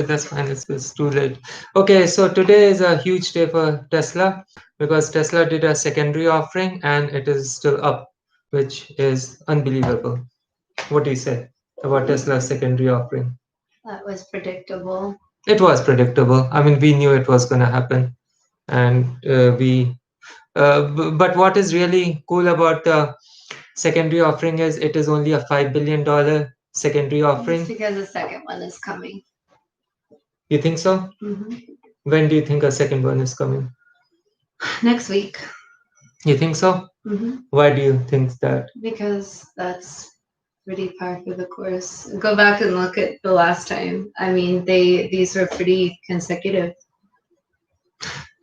That's fine. It's too late. Okay, so today is a huge day for Tesla because Tesla did a secondary offering and it is still up, which is unbelievable. What do you say about Tesla's secondary offering? That was predictable. It was predictable. I mean, we knew it was going to happen, and but what is really cool about the secondary offering is it is only a $5 billion secondary Just offering. because the second one is coming. You think so? hmm When do you think a second one is coming? Next week. You think so? hmm Why do you think that? Because that's pretty par for the course. Go back and look at the last time. I mean, these were pretty consecutive.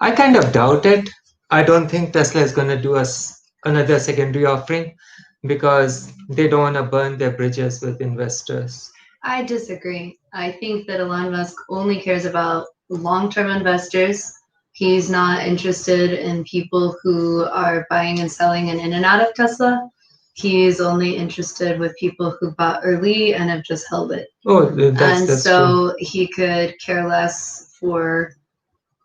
I kind of doubt it. I don't think Tesla is going to do us another secondary offering because they don't want to burn their bridges with investors. I disagree. I think that Elon Musk only cares about long-term investors. He's not interested in people who are buying and selling and in and out of Tesla. He's only interested with people who bought early and have just held it. Oh, And that's true. so he could care less for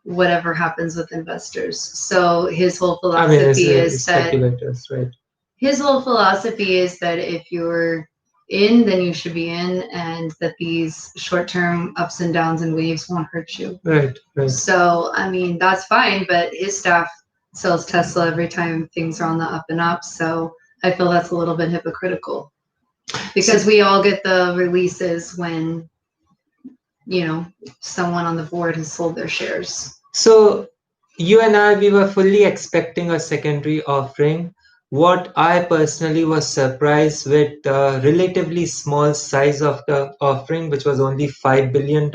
whatever happens with investors. So his whole I mean, philosophy is it's that speculators, right? if you're in, then you should be in, and that these short-term ups and downs and waves won't hurt you. Right, right. So, I mean, that's fine, but his staff sells Tesla every time things are on the up and up. So I feel that's a little bit hypocritical because we all get the releases when, someone on the board has sold their shares. So you and I, we were fully expecting a secondary offering. What I personally was surprised with the relatively small size of the offering, which was only $5 billion,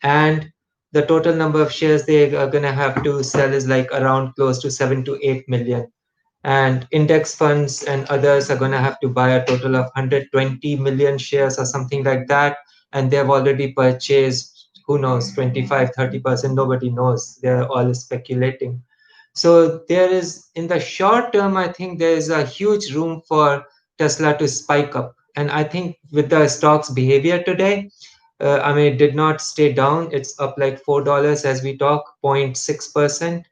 and the total number of shares they are gonna have to sell is like around close to 7 to 8 million. And index funds and others are gonna have to buy a total of 120 million shares or something like that, and they've already purchased, who knows, 25-30%. Nobody knows, they're all speculating. So there is, in the short term, I think there is a huge room for Tesla to spike up. And I think with the stock's behavior today, I mean, it did not stay down. It's up like $4 as we talk, 0.6%.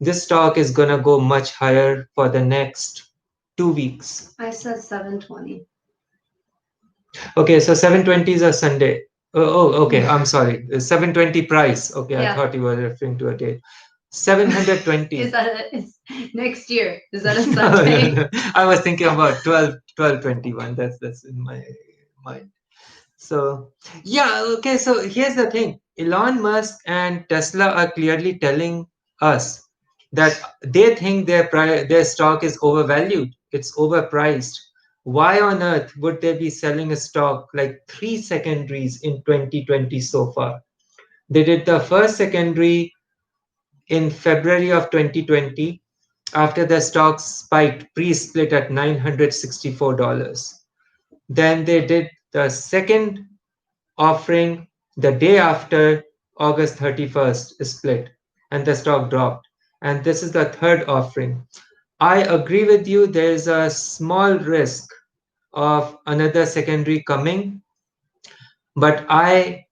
This stock is gonna go much higher for the next 2 weeks. I said 720. Okay, so 720 is a Sunday. Okay. I'm sorry. 720 price. Okay, I Yeah. thought you were referring to a date. 720. Is that next year? Is that a Sunday? I was thinking about 1221. That's in my mind. So yeah, okay. So here's the thing: Elon Musk and Tesla are clearly telling us that they think their stock is overvalued. It's overpriced. Why on earth would they be selling a stock like three secondaries in 2020 so far? They did the first secondary in February of 2020 after the stock spiked pre-split at $964. Then they did the second offering the day after August 31st split, and the stock dropped. And this is the third offering. I agree with you, there is a small risk of another secondary coming, but I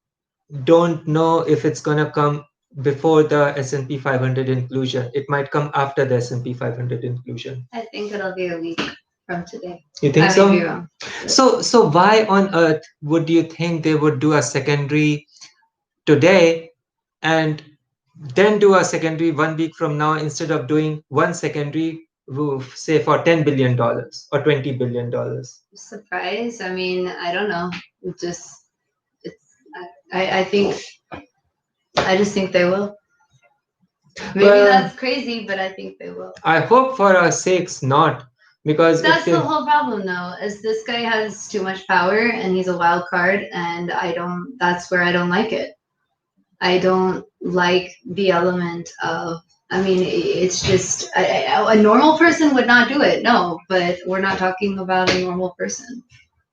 don't know if it's going to come before the S&P 500 inclusion. It might come after the S&P 500 inclusion. I think it'll be a week from today. You think I so? may be wrong. So why on earth would you think they would do a secondary today and then do a secondary 1 week from now instead of doing one secondary, say for $10 billion or $20 billion? Surprise? I mean, I don't know. It just it's I just think they will. Maybe Well, that's crazy, but I think they will. I hope for our sakes not, because That's if they, the whole problem, though, is this guy has too much power and he's a wild card, and I don't. That's where I don't like it. I don't like the element of. I mean, it's just a normal person would not do it. No, but we're not talking about a normal person.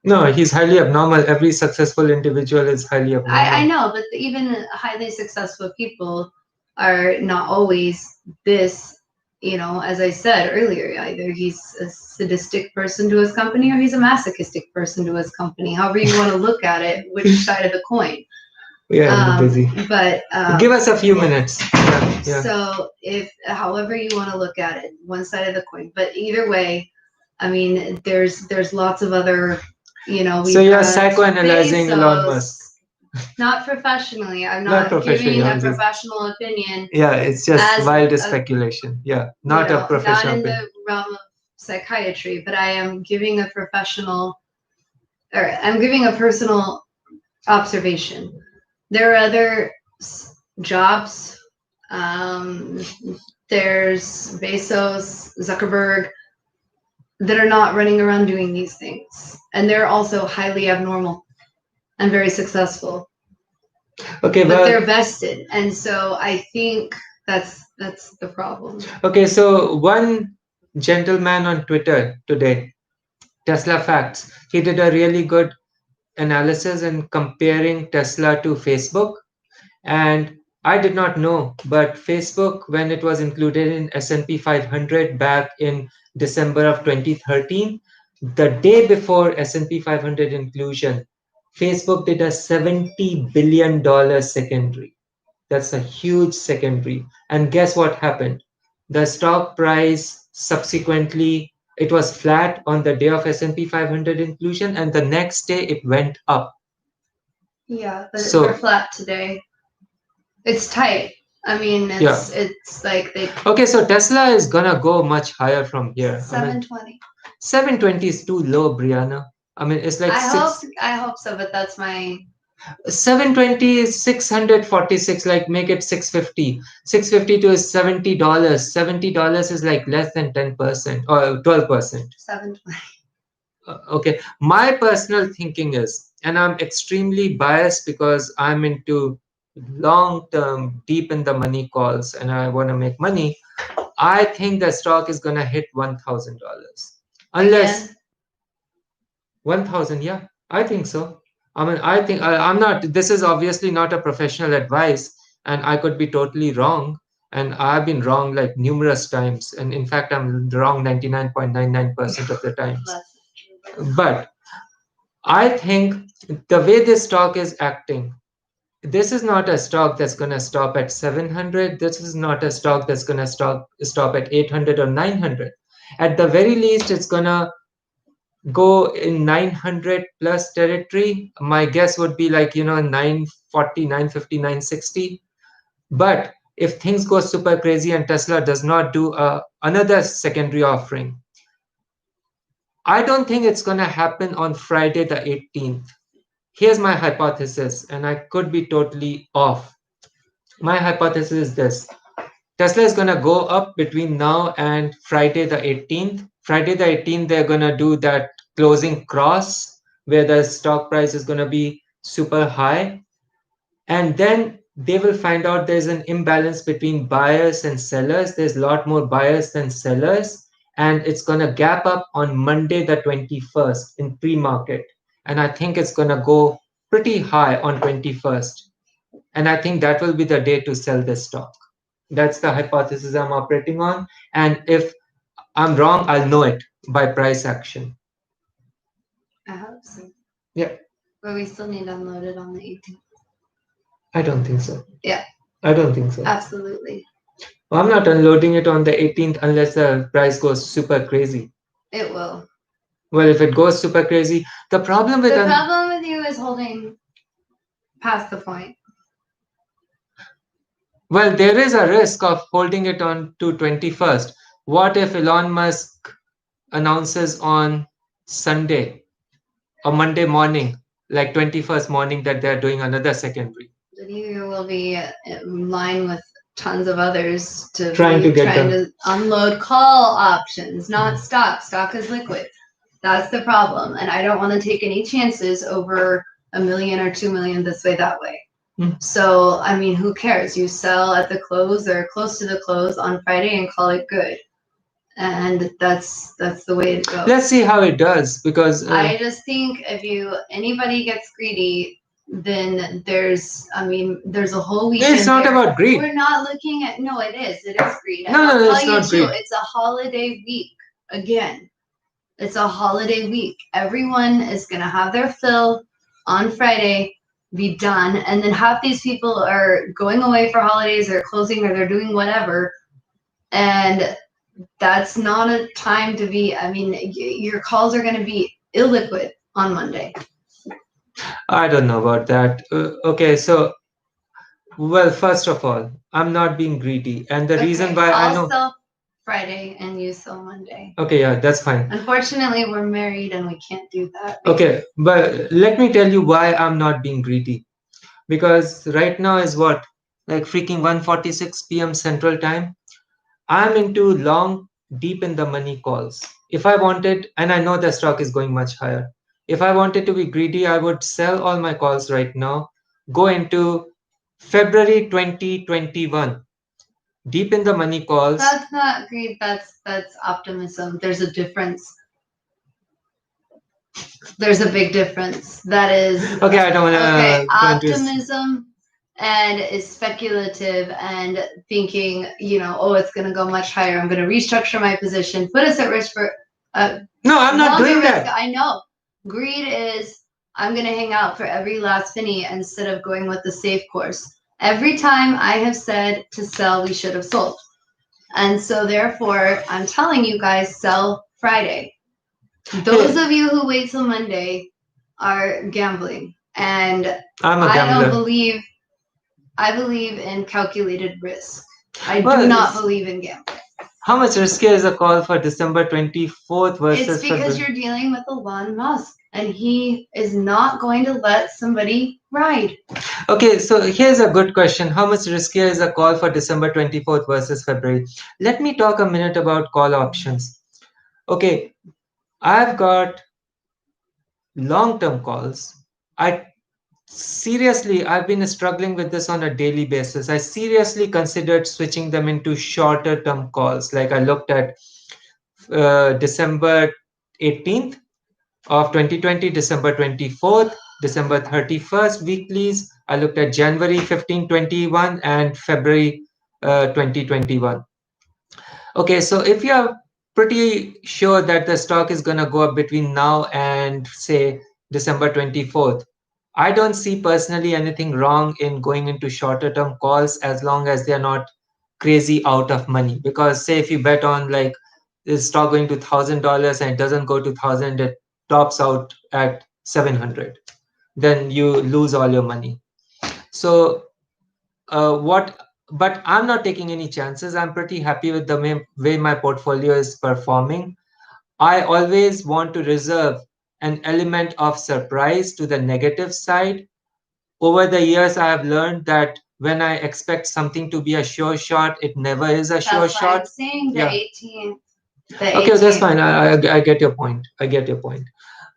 no, he's highly abnormal. Every successful individual is highly abnormal. I know, but even highly successful people are not always this. As I said earlier, either he's a sadistic person to his company or he's a masochistic person to his company. However you want to look at it, which side of the coin. Yeah, busy. But Give us a few minutes. Yeah, yeah. so if however you want to look at it, one side of the coin. But either way, I mean, there's lots of other, So we've you're got psychoanalyzing Elon Musk. Bezos. Not professionally. I'm Not not professionally. giving a I'm just. professional opinion Yeah, it's just as wild a, speculation. Yeah, not a not professional in opinion. the realm of psychiatry, but I am giving a professional, or I'm giving a personal observation. There are other jobs. Um, there's Bezos, Zuckerberg, that are not running around doing these things. And they're also highly abnormal and very successful. Okay, But well, they're vested. And so I think that's the problem. okay, so one gentleman on Twitter today, Tesla Facts, he did a really good analysis in comparing Tesla to Facebook. And I did not know, but Facebook, when it was included in S&P 500 back in December of 2013, the day before S&P 500 inclusion, Facebook did a $70 billion secondary. That's a huge secondary. And guess what happened? The stock price subsequently, it was flat on the day of S&P 500 inclusion, and the next day it went up. Yeah, but So they're flat today. It's tight. I mean, yeah. it's like they Okay, so Tesla is gonna go much higher from here. I mean, 720. 720 is too low, Brianna. I mean, it's like I hope so, but that's my 720 is 646, like make it 650. 650 to is $70. $70 is like less than 10% or 12%. 720. Okay, my personal thinking is, and I'm extremely biased because I'm into long term, deep in the money calls and I want to make money. I think the stock is gonna hit $1,000 unless Again. 1,000. Yeah, I think so. I mean, I think I'm not. This is obviously not a professional advice, and I could be totally wrong. And I've been wrong like numerous times, and in fact, I'm wrong 99.99% of the times. But I think the way this stock is acting, this is not a stock that's going to stop at 700. This is not a stock that's going to stop at 800 or 900. At the very least, it's going to go in 900 plus territory. My guess would be like, 940, 950, 960. But if things go super crazy and Tesla does not do another secondary offering, I don't think it's going to happen on Friday the 18th. Here's my hypothesis, and I could be totally off. My hypothesis is this: Tesla is going to go up between now and Friday the 18th. Friday the 18th, they're going to do that closing cross where the stock price is going to be super high. And then they will find out there's an imbalance between buyers and sellers. There's a lot more buyers than sellers. And it's going to gap up on Monday the 21st in pre-market. And I think it's going to go pretty high on 21st. And I think that will be the day to sell this stock. That's the hypothesis I'm operating on. And if I'm wrong, I'll know it by price action. I hope so. Yeah. But we still need to unload it on the 18th. I don't think so. Yeah. I don't think so. Absolutely. Well, I'm not unloading it on the 18th unless the price goes super crazy. It will. Well, if it goes super crazy, the problem with you is holding past the point. Well, there is a risk of holding it on to 21st. What if Elon Musk announces on Sunday or Monday morning, like 21st morning, that they're doing another secondary? Then you will be in line with tons of others Trying to unload call options, not stock. Stock is liquid. That's the problem. And I don't want to take any chances over $1 million or 2 million this way, that way. So, I mean, who cares? You sell at the close or close to the close on Friday and call it good. And that's the way it goes. Let's see how it does, because I just think if anybody gets greedy, then there's a whole weekend. It's not about greed. We're not looking at, no, it is greed. And No, I'll tell it's you not too, greed. it's a holiday week again. It's a holiday week. Everyone is gonna have their fill on Friday. be done, and then half these people are going away for holidays or closing or they're doing whatever, and that's not a time to be. I mean, your calls are going to be illiquid on Monday. I don't know about that. Okay, so well, first of all, I'm not being greedy, and the reason Okay, why I I'll know. sell Friday and you sell Monday. Okay, yeah, that's fine. Unfortunately, we're married and we can't do that. Okay, but let me tell you why I'm not being greedy. Because right now is what, like freaking 1:46 p.m. Central Time. I'm into long, deep in the money calls. If I wanted, and I know the stock is going much higher, if I wanted to be greedy, I would sell all my calls right now, go into February 2021, deep in the money calls. That's not greed. That's optimism. There's a difference. There's a big difference. That is Okay, I don't want to okay. go into Optimism and is speculative and thinking, oh, it's going to go much higher. I'm going to restructure my position, put us at risk for No, I'm not longer doing risk. that. I know. Greed is I'm going to hang out for every last penny instead of going with the safe course. Every time I have said to sell, we should have sold. And so therefore, I'm telling you guys, sell Friday. Those of you who wait till Monday are gambling. And I'm a I gambler. don't believe I believe in calculated risk. I Well, do not believe in gambling. How much riskier is a call for December 24th versus It's because February? you're dealing with Elon Musk and he is not going to let somebody ride. Okay, so here's a good question. How much riskier is a call for December 24th versus February? Let me talk a minute about call options. Okay, I've got long-term calls. I've been struggling with this on a daily basis. I seriously considered switching them into shorter term calls. Like I looked at December 18th of 2020, December 24th, December 31st weeklies. I looked at January 15, 21 and February 2021. Okay, so if you're pretty sure that the stock is going to go up between now and say December 24th, I don't see personally anything wrong in going into shorter term calls as long as they're not crazy out of money. Because say if you bet on like this stock going to $1,000 and it doesn't go to thousand, it tops out at 700, then you lose all your money. So what but I'm not taking any chances. I'm pretty happy with the way my portfolio is performing. I always want to reserve an element of surprise to the negative side. Over the years, I have learned that when I expect something to be a sure shot, it never is a sure That's why shot. I'm saying the Yeah. 18th. Okay, that's fine. I get your point. I get your point.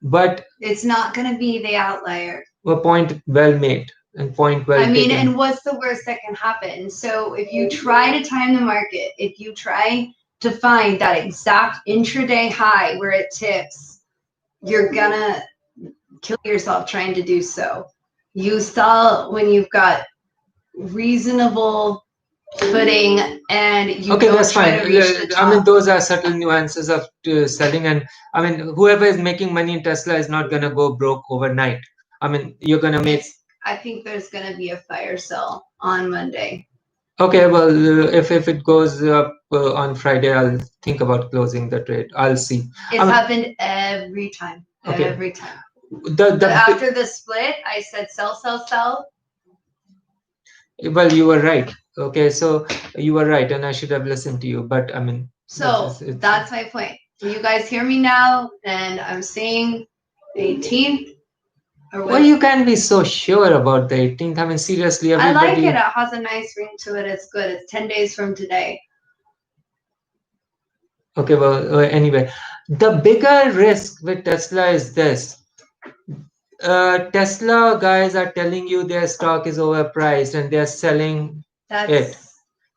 But it's not going to be the outlier. a point well made and point well I mean, taken. and what's the worst that can happen? So if you try to time the market, if you try to find that exact intraday high where it tips, you're gonna kill yourself trying to do so. You sell when you've got reasonable footing and you Okay, don't that's try fine. to reach the I mean, top. those are subtle nuances of selling, and I mean, whoever is making money in Tesla is not gonna go broke overnight. I mean, you're gonna make. I think there's gonna be a fire sale on Monday. Okay, well, if it goes up on Friday, I'll think about closing the trade. I'll see. It's happened every time. Okay. Every time. The After the split, I said sell, sell, sell. Well, you were right. Okay, so you were right, and I should have listened to you. But I mean, so that's my point. You guys hear me now, and I'm saying the 18th. Well, you can't be so sure about the 18th. I mean, seriously, everybody. I like it. It has a nice ring to it. It's good. It's 10 days from today. Okay, well, anyway, the bigger risk with Tesla is this. Tesla guys are telling you their stock is overpriced and they're selling it.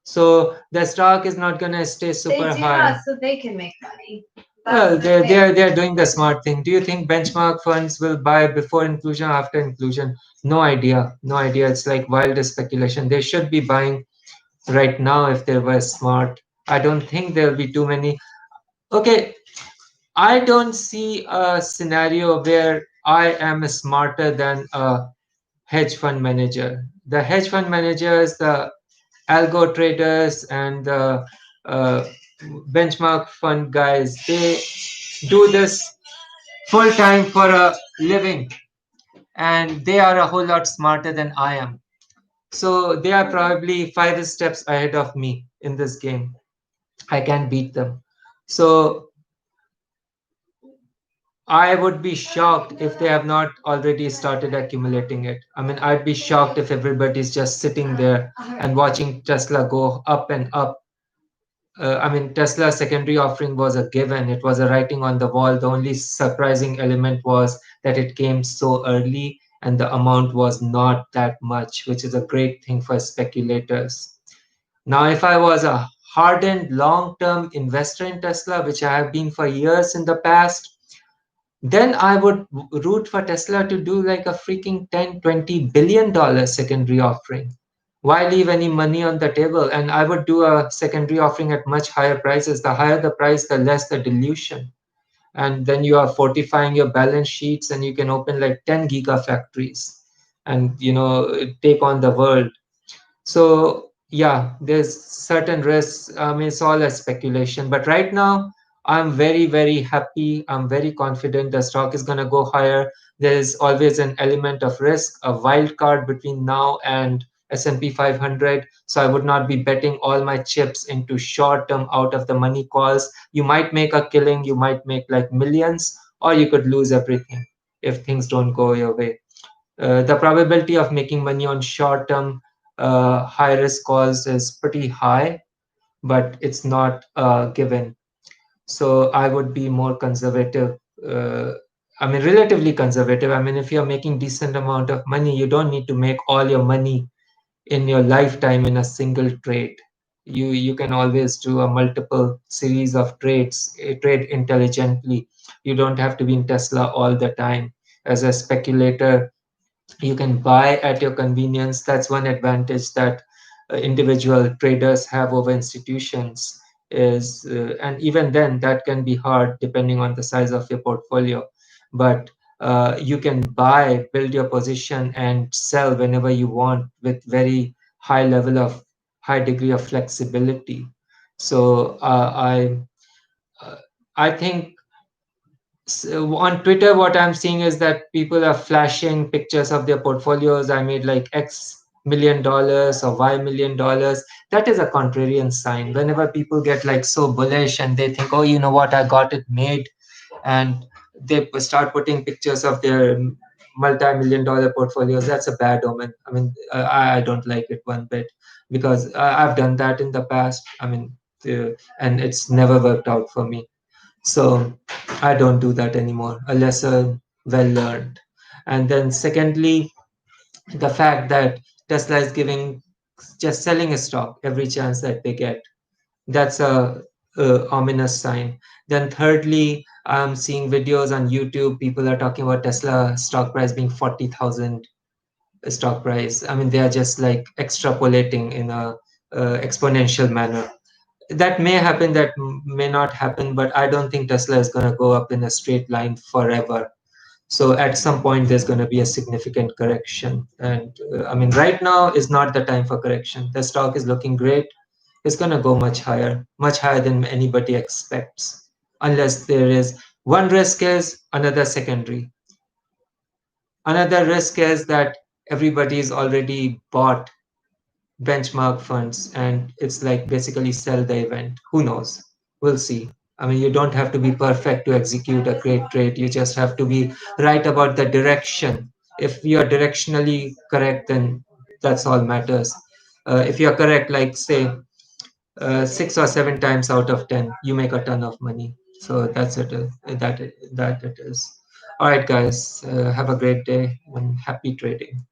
So the stock is not going to stay super high. So they can make money. Well, they're doing the smart thing. Do you think benchmark funds will buy before inclusion, after inclusion? No idea. No idea. It's like wild speculation. They should be buying right now if they were smart. I don't think there'll be too many. Okay, I don't see a scenario where I am smarter than a hedge fund manager. The hedge fund managers, the algo traders, and the uh, benchmark fund guys, they do this full time for a living, and they are a whole lot smarter than I am. So they are probably 5 steps ahead of me in this game. I can beat them. So I would be shocked if they have not already started accumulating it. I mean, I'd be shocked if everybody's just sitting there and watching Tesla go up and up. I mean, Tesla's secondary offering was a given. It was a writing on the wall. The only surprising element was that it came so early and the amount was not that much, which is a great thing for speculators. Now, if I was a hardened long term investor in Tesla, which I have been for years in the past, then I would root for Tesla to do like a freaking 10, $20 billion secondary offering. Why leave any money on the table? And I would do a secondary offering at much higher prices. The higher the price, the less the dilution. And then you are fortifying your balance sheets and you can open like 10 gigafactories and, take on the world. So yeah, there's certain risks. I mean, it's all a speculation. But right now, I'm very, very happy. I'm very confident the stock is gonna go higher. There's always an element of risk, a wild card between now and S&P 500. So I would not be betting all my chips into short-term out of the money calls. You might make a killing, you might make like millions, or you could lose everything if things don't go your way. The probability of making money on short-term high risk calls is pretty high, but it's not given. So I would be more conservative. Uh, I mean, relatively conservative. I mean, if you're making decent amount of money, you don't need to make all your money in your lifetime in a single trade. You can always do a multiple series of trades, trade intelligently. You don't have to be in Tesla all the time. As a speculator, you can buy at your convenience. That's one advantage that individual traders have over institutions is and even then that can be hard depending on the size of your portfolio, but you can buy, build your position and sell whenever you want with very high level of high degree of flexibility. So uh, I think so on Twitter, what I'm seeing is that people are flashing pictures of their portfolios. I made like X million dollars or Y million dollars. That is a contrarian sign. Whenever people get like so bullish and they think, oh, you know what, I got it made, and they start putting pictures of their multi-million dollar portfolios, that's a bad omen. I mean, I don't like it one bit because I've done that in the past. I mean, and it's never worked out for me. So I don't do that anymore. A lesson well learned. And then secondly, the fact that Tesla is giving just selling a stock every chance that they get. That's a ominous sign. Then thirdly, I'm seeing videos on YouTube. People are talking about Tesla stock price being 40,000 stock price. I mean, they are just like extrapolating in a exponential manner. That may happen, that may not happen, but I don't think Tesla is going to go up in a straight line forever. So at some point there's going to be a significant correction, and I mean, right now is not the time for correction. The stock is looking great. It's going to go much higher than anybody expects, unless there is one risk is another secondary. Another risk is that everybody's already bought benchmark funds and it's like basically sell the event. Who knows? We'll see. I mean, you don't have to be perfect to execute a great trade. You just have to be right about the direction. If you're directionally correct, then that's all matters. If you're correct, like say 6 or 7 times out of 10, you make a ton of money. So that's it. That it is. All right, guys. Have a great day and happy trading.